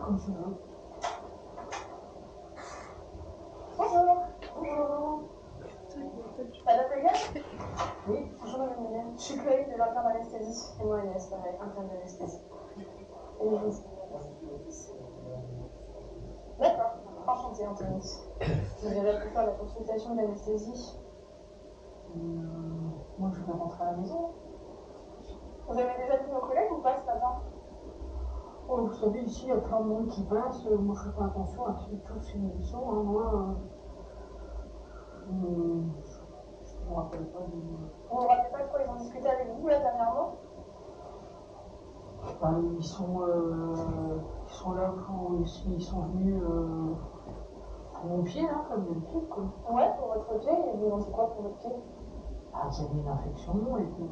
comme tu veux. Bonjour. Bonjour. Madame Legal? Oui. Bonjour Madame Legal. Je suis Chloé de l'interne d'anesthésie. Et moi Agnès, pareil, interne d'anesthésie. Et vous? D'accord. Enchantée Anthony. Je viendrai pour faire la consultation d'anesthésie. Moi je vais rentrer à la maison. Vous avez déjà vu nos collègues ou pas ce matin? Oh, vous savez, ici il y a plein de monde qui passe. Moi je fais pas attention à tous ces émissions. Hein. Moi, je me rappelle pas de. Vous vous rappelez pas de quoi ils ont discuté avec vous là dernièrement? Ils sont là quand ils sont venus pour mon pied, là, comme d'habitude, quoi. Ouais, pour votre pied, ils vous ont dit quoi pour votre pied? Ah, qu'il y avait une infection, et puis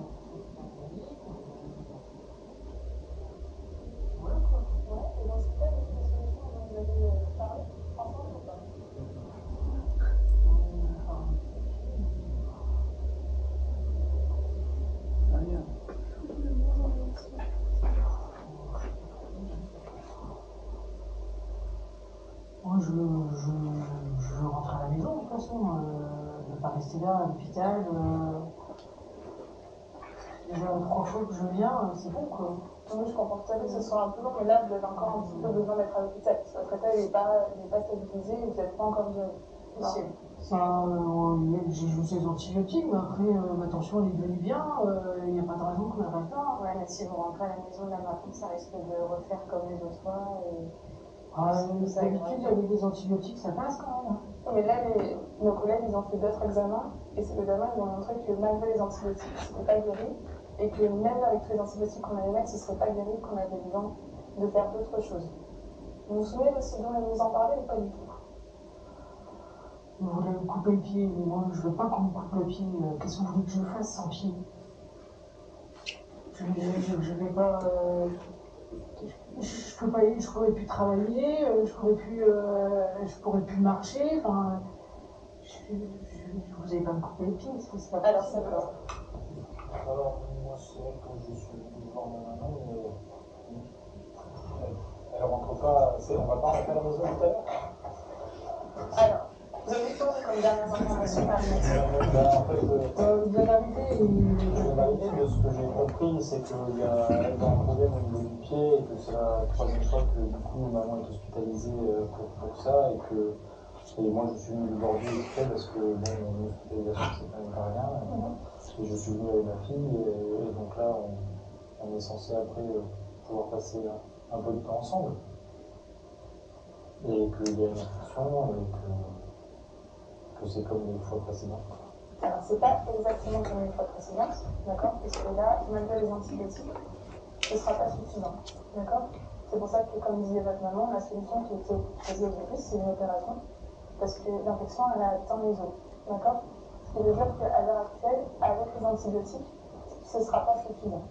voilà, quoi. Ouais, et dans ce cas, quelle solution dont vous avez parlé ensemble ou pas? Rien. Moi, je rentre à la maison, de toute façon. Je ne vais pas rester là, à l'hôpital. Déjà 3 fois que je viens, c'est bon, quoi. Oui, je comprends tout à fait que ce soit un peu long, mais là, vous avez encore un petit peu besoin d'être à l'hôpital. Parce que votre état n'est pas stabilisé et vous n'êtes pas encore guéri. J'ai juste des antibiotiques, mais après, ma tension elle est devenue bien. Il n'y a pas de raison que je reste là. Ouais, mais si vous rentrez à la maison là maintenant, ça risque de refaire comme les autres fois. D'habitude, avec des antibiotiques, ça passe quand même. Mais là, nos collègues, ils ont fait d'autres examens, et ces examens, ils ont montré que malgré les antibiotiques, c'était pas guéri, et que même avec tous les antibiotiques qu'on allait mettre, ce serait pas guéri, qu'on avait besoin de faire d'autres choses. Vous vous souvenez de ce dont elle vous en parlait ou pas du tout? Vous voulez me couper le pied, mais moi je veux pas qu'on me coupe le pied. Qu'est-ce que vous voulez que je fasse sans pied? Je vais pas. Je peux pas, je pourrais plus travailler, je pourrais plus marcher. Enfin, vous allez pas me couper le pied, c'est pas Alors, possible. Alors, moi, c'est vrai que je suis venu voir ma maman, mais elle rentre pas. On va pas rentrer à la maison tout à l'heure? Alors, vous avez quoi comme dernières informations à En fait, Vous allez arriver de ce que j'ai compris, c'est qu'il y a un problème au niveau du pied et que c'est la 3e fois que du coup maman est hospitalisée pour ça et moi je suis venu aujourd'hui exprès parce que bon, une hospitalisation c'est quand même pas rien et je suis venu avec ma fille et donc là on est censé après pouvoir passer un peu de temps ensemble et qu'il y a une infection et que c'est comme les fois précédentes. Alors, c'est pas exactement comme les fois précédentes, d'accord? Parce que là, malgré les antibiotiques, ce ne sera pas suffisant, d'accord? C'est pour ça que, comme disait votre maman, la solution qui était proposée au début, c'est une opération, parce que l'infection, elle a atteint les os, d'accord? Ce qui veut dire qu'à l'heure actuelle, avec les antibiotiques, ce ne sera pas suffisant.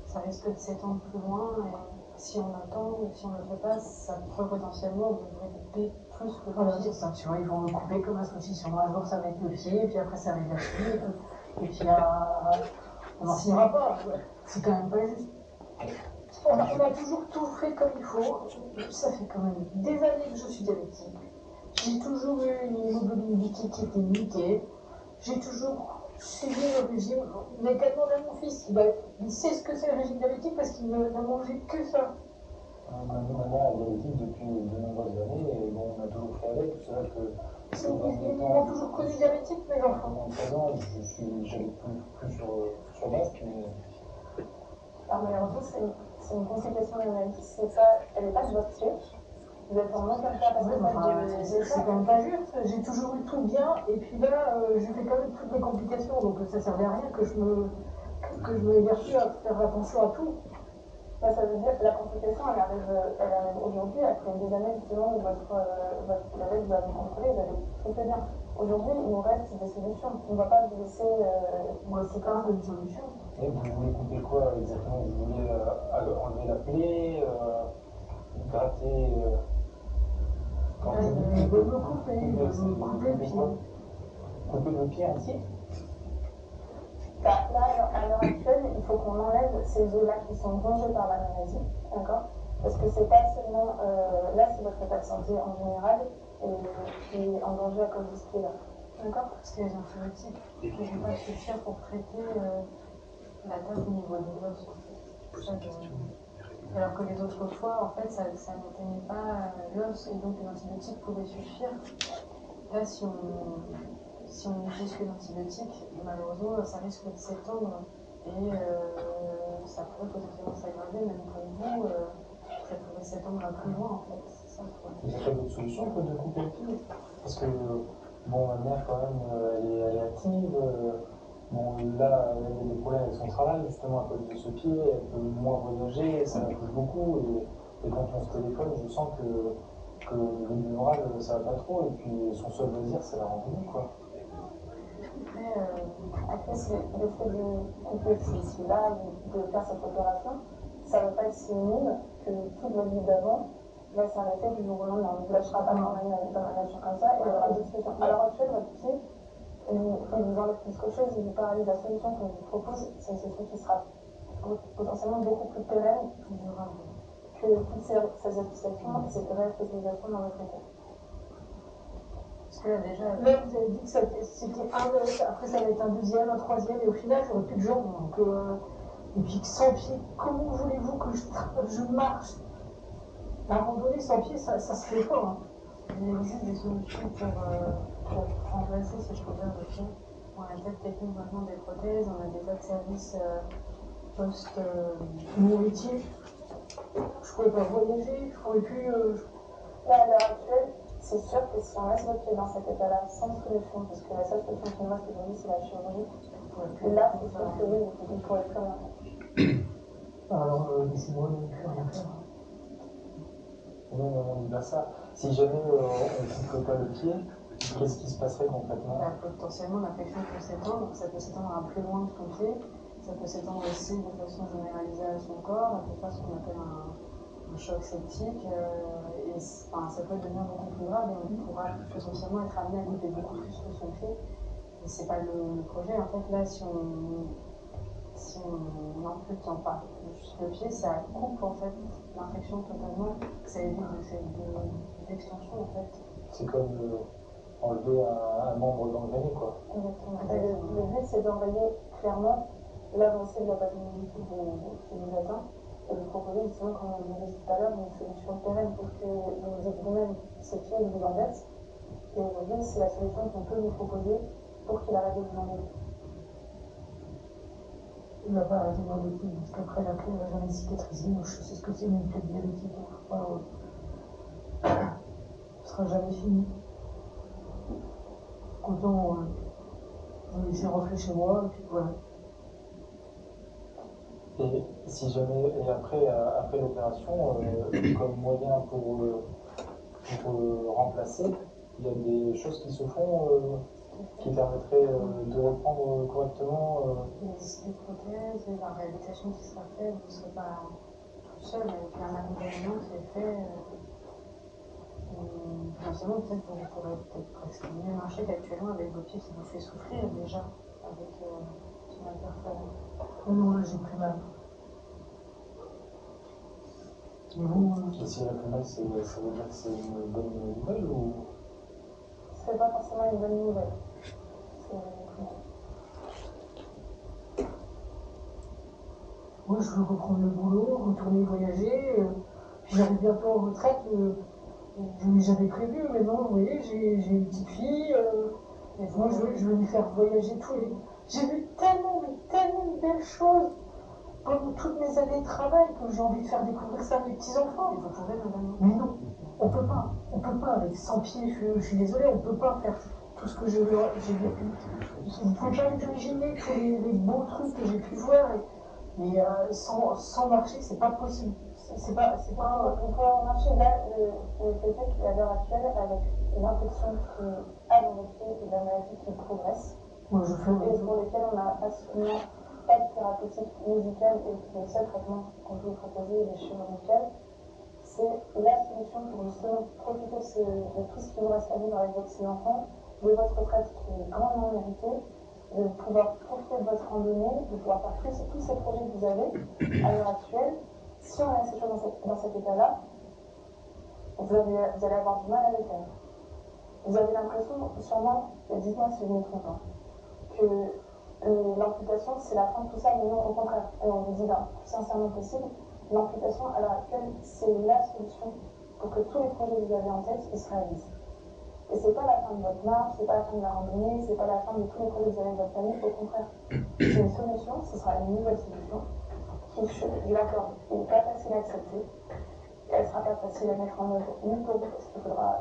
Ça risque de s'étendre plus loin, et si on attend ou si on ne le fait pas, ça peut potentiellement développer plus que Voilà, c'est ça, tu vois, ils vont me couper comme un saucisson. Un jour ça va être le pied, et puis après ça va être la cheville, et puis on n'en finira pas. C'est quand même pas juste. On a toujours tout fait comme il faut. Ça fait quand même des années que je suis diabétique. J'ai toujours eu une hémoglobine liquide qui était niquée. J'ai toujours suivi le régime. Mais qu'à demander à mon fils, il sait ce que c'est le régime diabétique parce qu'il ne mangeait que ça. Maman est diabétique depuis de nombreuses années et bon, on a toujours fait avec. C'est vrai que Ils m'ont toujours connu diabétique, mes enfants. pendant 13 ans, j'avais plus sur l'Est, mais. Alors malheureusement, c'est une complication de la maladie, elle n'est pas de votre pied. Vous êtes en aucun cas responsable de c'est quand même pas juste. J'ai toujours eu tout bien, et puis là, je fais quand même toutes les complications, donc ça servait à rien que je me évertue à faire attention à tout. Là, ça veut dire que la complication, elle arrive aujourd'hui, après des années justement où votre diabète vous avez contrôlé, vous avez tout fait bien. Aujourd'hui, il nous reste des solutions. On ne va pas vous laisser. Moi, c'est quand même une solution. Et vous voulez couper quoi exactement? Vous voulez enlever la plaie, gratter Je veux me couper le pied. Couper le pied entier? Là, à l'heure actuelle, il faut qu'on enlève ces os-là qui sont rongés par la maladie, d'accord? Parce que c'est pas seulement exactement, là c'est votre état de santé en général et qui est en danger à cause de ce qui est là. D'accord? Parce que les antibiotiques ne vont pas suffire pour traiter la tape au niveau de l'os. Alors que les autres fois, en fait, ça n'atteignait pas l'os et donc les antibiotiques pouvaient suffire. Là, si on n'utilise que l'antibiotique, malheureusement, ça risque de s'étendre et ça pourrait potentiellement s'aggraver, même pour vous, ça pourrait s'étendre à plus loin, en fait. C'est ça le problème. Il n'y a pas d'autre solution que de couper le pied. Parce que, bon, ma mère, quand même, elle est active. Bon, là, elle a des problèmes avec son travail, justement, à cause de ce pied. Elle peut moins voyager, ça la touche beaucoup. Et quand on se téléphone, je sens que au niveau du moral, ça va pas trop. Et puis, son seul loisir, c'est la randonnée, quoi. Après, le fait de couper celui-là, de faire cette opération, ça ne va pas être synonyme que toute votre vie d'avant va s'arrêter du jour au lendemain. On ne vous lâchera pas dans la nature comme ça et il y aura d'autres solutions. À l'heure actuelle, votre pied, il vous enlève plus qu'autre chose, il vous paralyse. La solution qu'on vous propose, c'est une solution qui sera potentiellement beaucoup plus pérenne, plus durable que toutes ces associations et cette responsabilisation dans votre état. Parce que là, déjà, là, vous avez dit que c'était un, après ça va être un deuxième, un troisième, et au final, j'aurai plus de jambes. Donc, et puis sans pied, comment voulez-vous que je marche? À un moment donné, sans pied, ça se fait pas. Hein. il existe des solutions pour remplacer, si je peux dire, le pied. On a des techniques maintenant des prothèses, on a des tas de services Mon métier, je pourrais pas voyager, je pourrais plus. Là, à l'heure actuelle, c'est sûr que si on laisse votre pied dans cet état-là, sans solution, parce que la seule solution qui nous reste aujourd'hui, c'est la chirurgie, là, c'est sûr que oui, vous ne pourrez plus rien faire. Alors, laissez-moi ne plus rien faire. Non, on dit pas ça. Si jamais on ne coupe pas le pied, qu'est-ce qui se passerait concrètement? Potentiellement, l'infection peut s'étendre, ça peut s'étendre à plus loin de son pied, ça peut s'étendre aussi de façon généralisée à son corps, elle peut faire ce qu'on appelle un choc septique, et ça peut devenir beaucoup plus grave et on pourra potentiellement être amené à couper beaucoup plus que son pied. Et c'est pas le projet. En fait, là, si on ampute juste le pied, ça coupe en fait l'infection totalement, ça évite d'extension en fait. C'est comme enlever un membre gangréné, quoi. Exactement. Le but, c'est d'enrayer clairement l'avancée de la pathologie qui vous atteint et de proposer justement, comme on le disait tout à l'heure, une solution pérenne parce que vous dites vous-même, ce pied vous embête. Et aujourd'hui, c'est la solution qu'on peut vous proposer pour qu'il arrête de vous embêter. Il va pas arrêter d'embêter, parce qu'après la plaie, elle va jamais cicatriser. Moi, je sais ce que c'est une plaie diabétique. Ce sera jamais fini. Autant je vais laisser rentrer chez moi, et puis voilà. Et si jamais, et après l'opération, comme moyen pour remplacer, il y a des choses qui se font qui permettraient de reprendre correctement. Il existe des prothèses, et la réhabilitation qui sera faite, vous ne serez pas tout seul, avec un accompagnement qui est fait. Potentiellement, peut-être vous pourrez peut-être presque mieux marcher qu'actuellement avec vos pieds qui vous fait souffrir déjà avec son interférence. Non, là, j'ai pris mal. Et vous Et si elle a plus mal, ça veut dire que c'est une bonne nouvelle ou? Ce n'est pas forcément une bonne nouvelle. Moi, je veux reprendre le boulot, retourner voyager. J'arrive bientôt en retraite. Je ne l'ai jamais prévu, mais non, vous voyez, j'ai une petite fille. Et moi, je veux lui faire voyager tous les. J'ai vu tellement de belles choses pendant toutes mes années de travail que j'ai envie de faire découvrir ça à mes petits-enfants. Et vous pouvez, madame? Mais non, on peut pas. On peut pas, avec 100 pieds, je suis désolée, on peut pas faire tout ce que j'ai vécu. Vous ne pouvez pas imaginer tous les beaux trucs que j'ai pu voir. Mais sans marcher, c'est pas possible. C'est pas. On peut marcher là, le fait est qu'à l'heure actuelle, avec l'infection qui a dans votre pied et la maladie qui progresse, Moi, je fais. et pour lesquelles on n'a absolument pas de thérapeutique médicale et le seul traitement qu'on peut vous proposer est les chirurgicales, c'est la solution pour justement profiter de tout ce qui vous reste à vivre avec vos petits-enfants, de votre retraite qui est grandement méritée, de pouvoir profiter de votre randonnée, de pouvoir faire tous ces projets que vous avez à l'heure actuelle. Si on laisse ces choses dans cet état-là, vous allez avoir du mal avec elle. Vous avez l'impression, sûrement, et dites-moi si je me trompe, hein, que l'amputation c'est la fin de tout ça, mais non, au contraire. Et on vous dit là, plus sincèrement possible, l'amputation à l'heure actuelle, c'est la solution pour que tous les projets que vous avez en tête, ils se réalisent. Et c'est pas la fin de votre marche, c'est pas la fin de la randonnée, c'est pas la fin de tous les projets que vous avez avec votre famille, au contraire. C'est une solution, ce sera une nouvelle solution, qui, je l'accorde, n'est pas facile à accepter. Elle ne sera pas facile à mettre en œuvre, ni pour vous, parce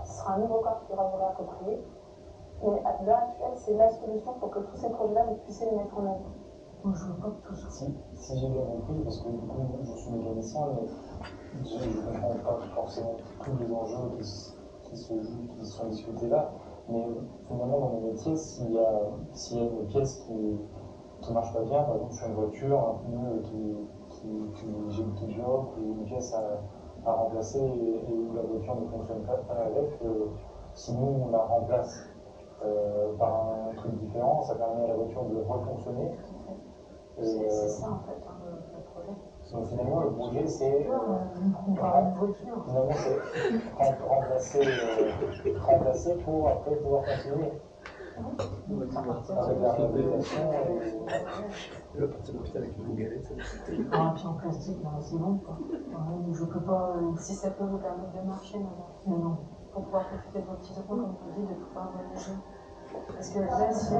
ce sera un nouveau corps qui devra vous réapproprier. Mais à l'heure actuelle, c'est la solution pour que tous ces projets-là, vous puissiez les mettre en œuvre. Moi, je veux pas que tout ça. Si j'ai bien compris, parce que du coup, je suis mécanicien, mais je ne comprends pas forcément tous les enjeux qui sont discutés là. Mais finalement, dans mon métier, s'il y a une pièce qui marche pas bien, par exemple sur une voiture, un pneu qui bloque, ou une pièce à remplacer et où la voiture ne fonctionne pas avec, si nous on la remplace par un truc différent, ça permet à la voiture de refonctionner. C'est ça en fait le projet. Donc finalement le projet c'est finalement c'est remplacer pour après pouvoir continuer. Avec la réhabilitation. Le partir de l'hôpital avec une bougalette, ça Ah, puis en plastique, non, c'est bon quoi. Je peux pas. Si ça peut vous permettre de marcher, madame. Mais non. Pour pouvoir profiter de vos petits enfants, comme vous dites, de pouvoir voyager. Parce que là, si